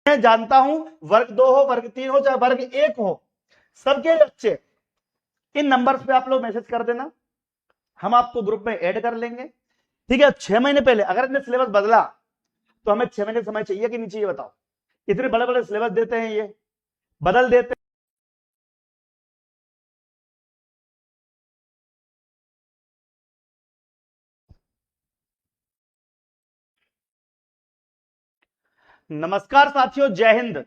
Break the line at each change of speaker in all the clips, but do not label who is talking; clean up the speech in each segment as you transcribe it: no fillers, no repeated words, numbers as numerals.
मैं जानता हूं वर्ग 2 हो, वर्ग 3 हो, चाहे वर्ग 1 हो, सबके बच्चे इन नंबर्स पे आप लोग मैसेज कर देना, हम आपको ग्रुप में ऐड कर लेंगे। ठीक है, 6 महीने पहले अगर इन्हें सिलेबस बदला तो हमें 6 महीने समय चाहिए कि नहीं चाहिए बताओ? इतने बड़े बड़े सिलेबस देते हैं, ये बदल देते हैं। नमस्कार साथियों, जय हिंद।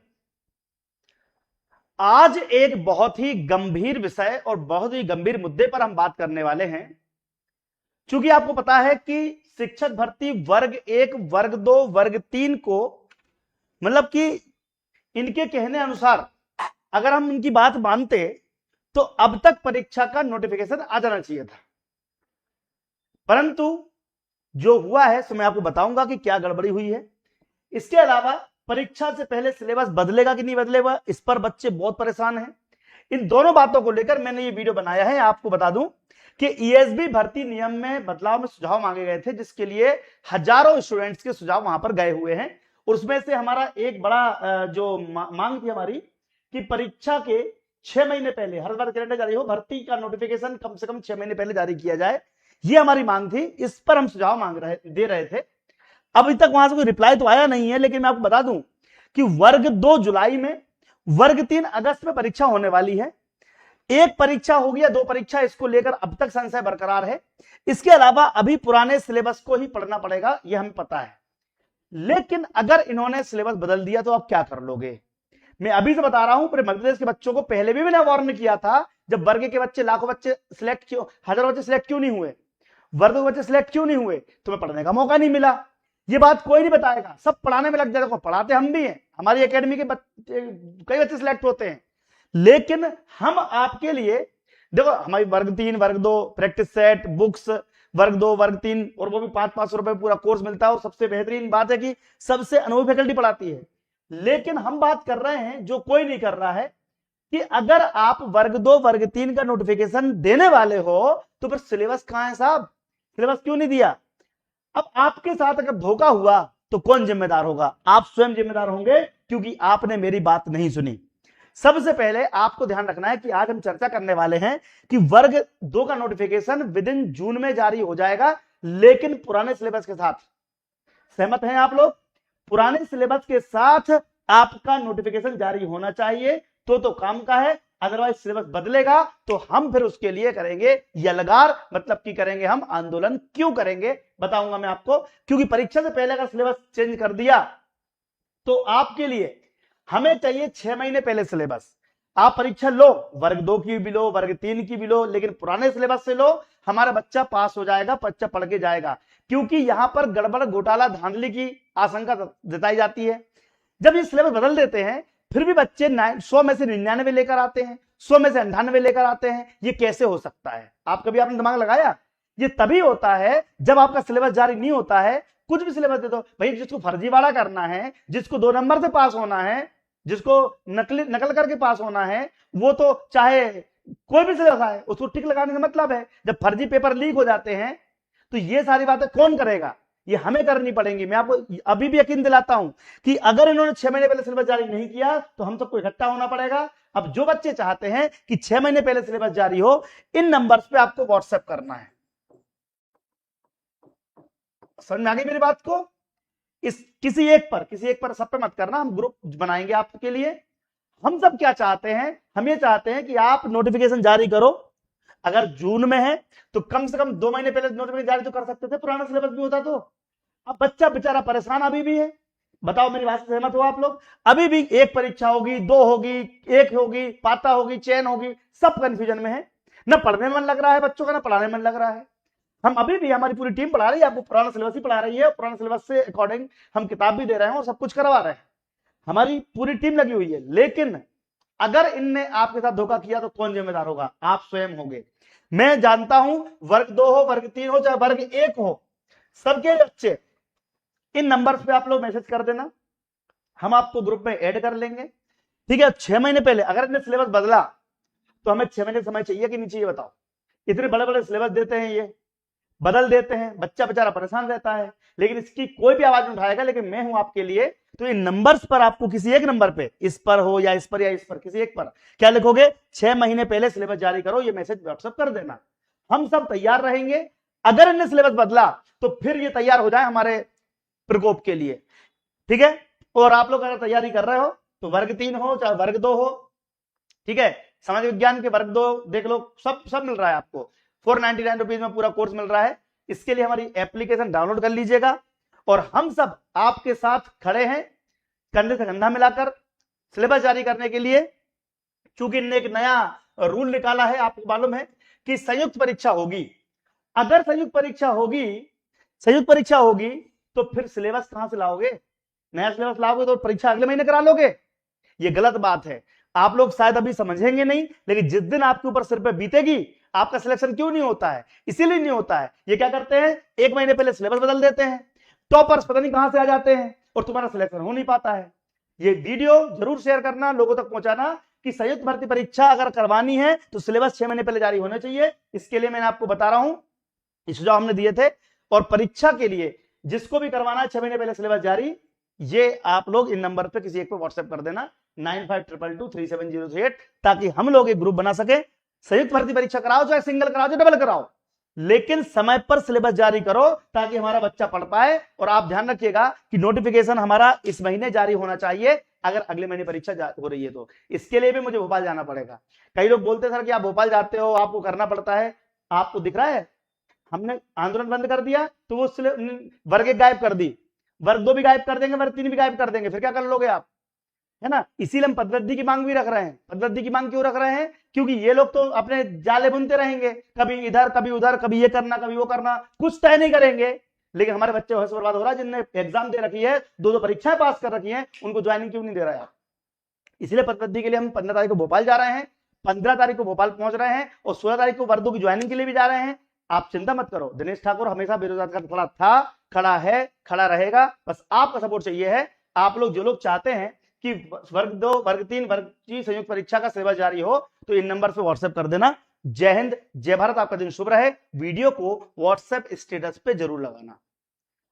आज एक बहुत ही गंभीर विषय और बहुत ही गंभीर मुद्दे पर हम बात करने वाले हैं। क्योंकि आपको पता है कि शिक्षक भर्ती वर्ग 1, वर्ग 2, वर्ग 3 को मतलब कि इनके कहने अनुसार अगर हम इनकी बात मानते तो अब तक परीक्षा का नोटिफिकेशन आ जाना चाहिए था। परंतु जो हुआ है सो मैं आपको बताऊंगा कि क्या गड़बड़ी हुई है। इसके अलावा परीक्षा से पहले सिलेबस बदलेगा कि नहीं बदलेगा, इस पर बच्चे बहुत परेशान हैं। इन दोनों बातों को लेकर मैंने ये वीडियो बनाया है। आपको बता दूं कि ईएसबी भर्ती नियम में बदलाव में सुझाव मांगे गए थे, जिसके लिए हजारों स्टूडेंट्स के सुझाव वहां पर गए हुए हैं। और उसमें से हमारा एक बड़ा जो मांग थी हमारी कि परीक्षा के 6 महीने पहले हर बार कैलेंडर जारी हो, भर्ती का नोटिफिकेशन कम से कम 6 महीने पहले जारी किया जाए। ये हमारी मांग थी, इस पर हम सुझाव दे रहे थे। अभी तक वहां से कोई रिप्लाई तो आया नहीं है, लेकिन मैं आपको बता दूं कि वर्ग 2 जुलाई में, वर्ग 3 अगस्त में परीक्षा होने वाली है। एक परीक्षा होगी या 2 परीक्षा, इसको लेकर अब तक संशय बरकरार है। इसके अलावा अभी पुराने सिलेबस को ही पढ़ना पड़ेगा, यह हमें पता है। लेकिन अगर इन्होंने सिलेबस बदल दिया तो आप क्या कर लोगे? मैं अभी से बता रहा हूं, पूरे मध्य प्रदेश के बच्चों को पहले भी मैंने वार्न किया था। जब वर्ग के बच्चे, लाखों बच्चे सिलेक्ट क्यों, हजारों बच्चे सिलेक्ट क्यों नहीं हुए, वर्ग के बच्चे सिलेक्ट क्यों नहीं हुए, तुम्हें पढ़ने का मौका नहीं मिला। ये बात कोई नहीं बताएगा, सब पढ़ाने में लग जाएगा। पढ़ाते हम भी हैं, हमारी एकेडमी के कई बच्चे सिलेक्ट होते हैं। लेकिन हम आपके लिए देखो, हमारी वर्ग 3, वर्ग 2 प्रैक्टिस सेट, बुक्स, वर्ग 2, वर्ग 3, और वो भी 500-500 रुपए पूरा कोर्स मिलता है। और सबसे बेहतरीन बात है कि सबसे अनुभवी फैकल्टी पढ़ाती है। लेकिन हम बात कर रहे हैं जो कोई नहीं कर रहा है कि अगर आप वर्ग 2, वर्ग 3 का नोटिफिकेशन देने वाले हो तो फिर सिलेबस कहां है साहब? सिलेबस क्यों नहीं दिया? अब आपके साथ अगर धोखा हुआ तो कौन जिम्मेदार होगा? आप स्वयं जिम्मेदार होंगे, क्योंकि आपने मेरी बात नहीं सुनी। सबसे पहले आपको ध्यान रखना है कि आज हम चर्चा करने वाले हैं कि वर्ग 2 का नोटिफिकेशन विद इन जून में जारी हो जाएगा, लेकिन पुराने सिलेबस के साथ। सहमत हैं आप लोग? पुराने सिलेबस के साथ आपका नोटिफिकेशन जारी होना चाहिए, तो काम का है। अदरवाइज सिलेबस बदलेगा तो हम फिर उसके लिए करेंगे यलगार, मतलब कि करेंगे हम आंदोलन। क्यों करेंगे बताऊंगा मैं आपको। क्योंकि परीक्षा से पहले अगर सिलेबस चेंज कर दिया तो आपके लिए हमें चाहिए 6 महीने पहले सिलेबस। आप परीक्षा लो, वर्ग 2 की भी लो, वर्ग 3 की भी लो, लेकिन पुराने सिलेबस से लो। हमारा बच्चा पास हो जाएगा, बच्चा पढ़ के जाएगा। क्योंकि यहां पर गड़बड़, घोटाला, धांधली की आशंका जताई जाती है। जब ये सिलेबस बदल देते हैं फिर भी बच्चे 100 में से 99 लेकर आते हैं, 100 में से 98 लेकर आते हैं। ये कैसे हो सकता है? आप कभी आपने दिमाग लगाया? ये तभी होता है जब आपका सिलेबस जारी नहीं होता है। कुछ भी सिलेबस दे दो भाई, जिसको फर्जीवाड़ा करना है, जिसको 2 नंबर से पास होना है, जिसको नकल करके पास होना है, वो तो चाहे कोई भी सिलेबस आए उसको टिक लगाने से मतलब है। जब फर्जी पेपर लीक हो जाते हैं तो ये सारी बातें कौन करेगा? ये हमें करनी पड़ेंगी। मैं आपको अभी भी यकीन दिलाता हूं कि अगर इन्होंने 6 महीने पहले सिलेबस जारी नहीं किया तो हम सबको इकट्ठा होना पड़ेगा। अब जो बच्चे चाहते हैं कि 6 महीने पहले सिलेबस जारी हो, इन नंबर्स पे आपको व्हाट्सएप करना है। समझ में आ गई मेरी बात को? किसी एक पर, सब पे मत करना। हम ग्रुप बनाएंगे आपके लिए। हम सब क्या चाहते हैं? हम ये चाहते हैं कि आप नोटिफिकेशन जारी करो। अगर जून में है तो कम से कम 2 महीने पहले नोटिफिकेशन जारी तो कर सकते थे, पुराना सिलेबस भी होता तो। अब बच्चा बेचारा परेशान अभी भी है। बताओ, मेरी बात से सहमत हो आप लोग? अभी भी एक परीक्षा होगी, 2 होगी, 1 होगी, पाता होगी, चयन होगी, सब कंफ्यूजन में है। न पढ़ने में मन लग रहा है बच्चों का, न पढ़ाने में मन लग रहा है। हम अभी भी, हमारी पूरी टीम पढ़ा रही है, आपको पुराना सिलेबस ही पढ़ा रही है। पुराना सिलेबस से अकॉर्डिंग हम किताब भी दे रहे हैं और सब कुछ करवा रहे हैं। हमारी पूरी टीम लगी हुई है। लेकिन अगर इनने आपके साथ धोखा किया तो कौन जिम्मेदार होगा? आप स्वयं होंगे। मैं जानता हूं वर्ग 2 हो, वर्ग 3 हो, चाहे वर्ग 1 हो, सबके बच्चे इन नंबर्स पे आप लोग मैसेज कर देना, हम आपको ग्रुप में ऐड कर लेंगे। ठीक है, 6 महीने पहले अगर इन्हें सिलेबस बदला तो हमें 6 महीने समय चाहिए कि नहीं चाहिए बताओ? इतने बड़े बड़े सिलेबस देते हैं, ये बदल देते हैं, बच्चा बेचारा परेशान रहता है। लेकिन इसकी कोई भी आवाज नहीं उठाएगा। लेकिन मैं हूं आपके लिए, तो इन नंबर्स पर आपको किसी एक नंबर पे, इस पर हो या इस पर या इस पर, किसी एक पर क्या लिखोगे, 6 महीने पहले सिलेबस जारी करो, ये मैसेज व्हाट्सएप कर देना। हम सब तैयार रहेंगे। अगर इनने सिलेबस बदला तो फिर ये तैयार हो जाए हमारे प्रकोप के लिए, ठीक है। और आप लोग अगर तैयारी कर रहे हो तो वर्ग 3 हो चाहे वर्ग 2 हो, ठीक है, समाज विज्ञान के वर्ग 2 देख लो, सब मिल रहा है आपको, 499 रुपीज में पूरा कोर्स मिल रहा है। इसके लिए हमारी एप्लीकेशन डाउनलोड कर लीजिएगा और हम सब आपके साथ खड़े हैं कंधे से कंधा मिलाकर सिलेबस जारी करने के लिए। चूंकि इनने एक नया रूल निकाला है, आपको मालूम है कि संयुक्त परीक्षा होगी। अगर संयुक्त परीक्षा होगी तो फिर सिलेबस कहां से लाओगे, नया सिलेबस लाओगे तो परीक्षा अगले महीने करा लोगे, ये गलत बात है। आप लोग शायद अभी समझेंगे नहीं, लेकिन जिस दिन आपके ऊपर सिर पे बीतेगी, आपका सिलेक्शन क्यों नहीं होता है, इसीलिए नहीं होता है। ये क्या करते हैं, 1 महीने पहले सिलेबस बदल देते हैं, टॉपर्स पता नहीं कहां से आ जाते हैं और तुम्हारा सिलेक्शन हो नहीं पाता है। ये वीडियो जरूर शेयर करना, लोगों तक पहुंचाना कि संयुक्त भर्ती परीक्षा अगर करवानी है तो सिलेबस 6 महीने पहले जारी होना चाहिए। इसके लिए मैंने आपको बता रहा हूं, इस सुझाव हमने दिए थे। और परीक्षा के लिए जिसको भी करवाना है 6 महीने पहले सिलेबस जारी, ये आप लोग इन नंबर पे किसी एक पे व्हाट्सएप कर देना 9522237038, ताकि हम लोग एक ग्रुप बना सके। संयुक्त भर्ती परीक्षा कराओ चाहे सिंगल कराओ चाहे डबल कराओ, लेकिन समय पर सिलेबस जारी करो ताकि हमारा बच्चा पढ़ पाए। और आप ध्यान रखिएगा कि नोटिफिकेशन हमारा इस महीने जारी होना चाहिए, अगर अगले महीने परीक्षा हो रही है तो। इसके लिए भी मुझे भोपाल जाना पड़ेगा। कई लोग बोलते सर कि आप भोपाल जाते हो, आपको करना पड़ता है, आपको दिख रहा है हमने आंदोलन बंद कर दिया तो वो वर्ग 1 गायब कर दी, वर्ग 2 भी गायब कर देंगे, वर्ग 3 भी गायब कर देंगे, फिर क्या कर लोगे आप, है ना। इसीलिए हम पदवृद्धि की मांग भी रख रहे हैं। पदवृद्धि की मांग क्यों रख रहे हैं, क्योंकि ये लोग तो अपने जाले बुनते रहेंगे, कभी इधर कभी उधर, कभी ये करना कभी वो करना, कुछ तय नहीं करेंगे। लेकिन हमारे बच्चे वैसे बर्बाद हो रहा है, जिनने एग्जाम दे रखी है, 2 परीक्षाएं पास कर रखी है, उनको ज्वाइनिंग क्यों नहीं दे रहा है। इसलिए पदवृद्धि के लिए हम 15 तारीख को भोपाल जा रहे हैं, 15 तारीख को भोपाल पहुंच रहे हैं और 16 तारीख को वर्ग 2 की ज्वाइनिंग के लिए भी जा रहे हैं। आप चिंता मत करो, दिनेश ठाकुर हमेशा बेरोजगार खड़ा था, खड़ा है, खड़ा रहेगा। बस आपका सपोर्ट चाहिए है। आप लोग जो लोग चाहते हैं कि वर्ग 2 वर्ग 3 वर्ग की संयुक्त परीक्षा का सिलेबस जारी हो, तो इन नंबर पे व्हाट्सएप कर देना। जय हिंद, जय भारत, आपका दिन शुभ रहे। वीडियो को व्हाट्सएप स्टेटस पे जरूर लगाना,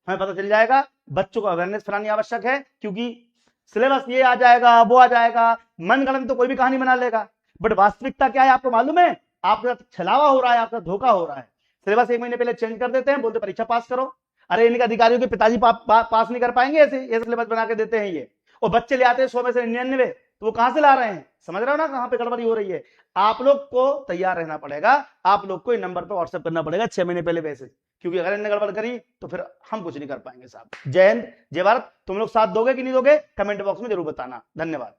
हमें पता चल जाएगा। बच्चों को अवेयरनेस फैलानी आवश्यक है, क्योंकि सिलेबस ये आ जाएगा वो आ जाएगा, मनगढ़ंत तो कोई भी कहानी बना लेगा, बट वास्तविकता क्या है आपको मालूम है। आपके साथ छलावा हो रहा है, आपका धोखा हो रहा है। सिलेबस 1 महीने पहले चेंज कर देते हैं, बोलते परीक्षा पास करो। अरे इनके अधिकारियों के पिताजी पास नहीं कर पाएंगे, ऐसे सिलेबस बना के देते हैं ये। और बच्चे ले आते हैं 100 में से 99, तो वो कहां से ला रहे हैं, समझ रहे हो ना कहां पे गड़बड़ी हो रही है। आप लोग को तैयार रहना पड़ेगा, आप लोग को इन नंबर पर व्हाट्सएप करना पड़ेगा 6 महीने पहले मैसेज, क्योंकि अगर इन्होंने गड़बड़ करी तो फिर हम कुछ नहीं कर पाएंगे साहब। जय हिंद, जय भारत। तुम लोग साथ दोगे कि नहीं दोगे, कमेंट बॉक्स में जरूर बताना। धन्यवाद।